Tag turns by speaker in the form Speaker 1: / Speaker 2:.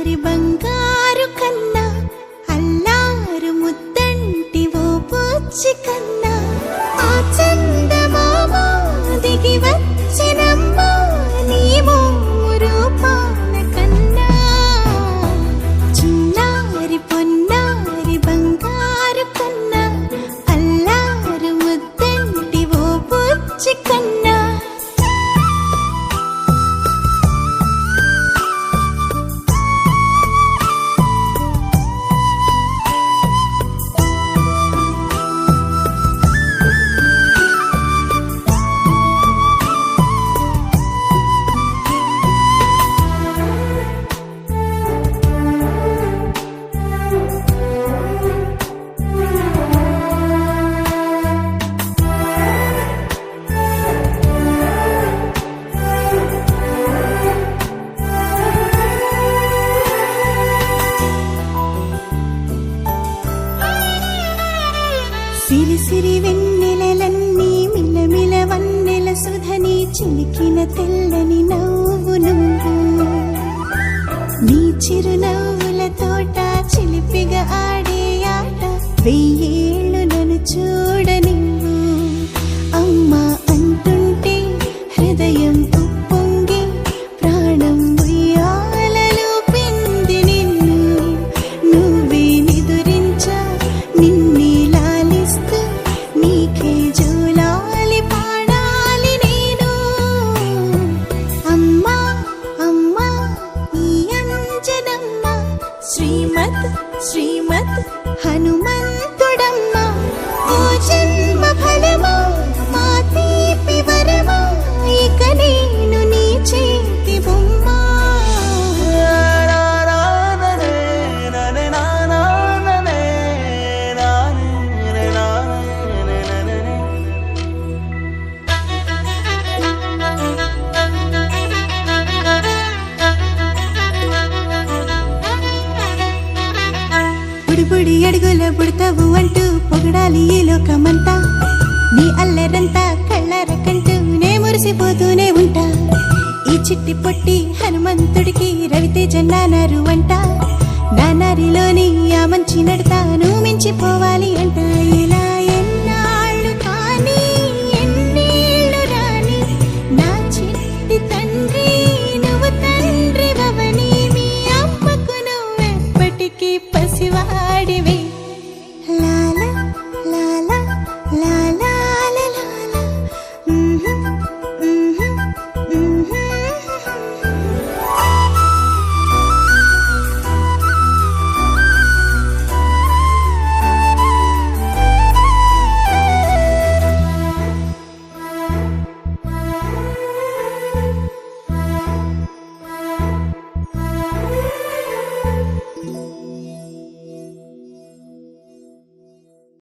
Speaker 1: చిన్నారి బంగారు కన్నా అల్లారు ముద్దంటి ఓ పూచి కన్నా ఆ చందమామ దిగి వచ్చినమ్మా నీ రూపాల కన్నా చిన్నారి పొన్నారి బంగారు కన్నా అల్లారు ముద్దంటి ఓ పూచి కన్నా సిరి సిరి వెన్నెలలన్నీ మిలమిల వన్నెల సుధని చిలికిన తెల్లని నవ్వు నువ్వు నీ చిరునవ్వుల తోట చిలిపిగా ఆడే ఆట వెయ్యేళ్ళు నన్ను చూడ నువ్వు అమ్మా అంటుంటే హృదయం ఉప్పొంగి ప్రాణం ఉయ్యాలలో పింది నిన్ను నువ్వే నిదురించా నిన్నే నీకే జోలాలి పాడాలి నేను అమ్మా అమ్మా ఈ అంజనమ్మ శ్రీమత్ శ్రీమత్ హనుమంతుడమ్మ ఓ జన్మ ఫలమా మా తీపి వరమా ఇక నేను నీ చేతి బొమ్మ బుడి అడుగుల బుడతావు అంటూ పొగడాలి ఈ లోకమంతా నీ అల్లరంతా కళ్ళారకంటూ నే మురిసిపోతూనే ఉంటా ఈ చిట్టి పొట్టి హనుమంతుడికి రవితేజ నానారు అంట నానారిలోని ఆ మంచి నడతా నువ్వు మించిపోవాలి అంట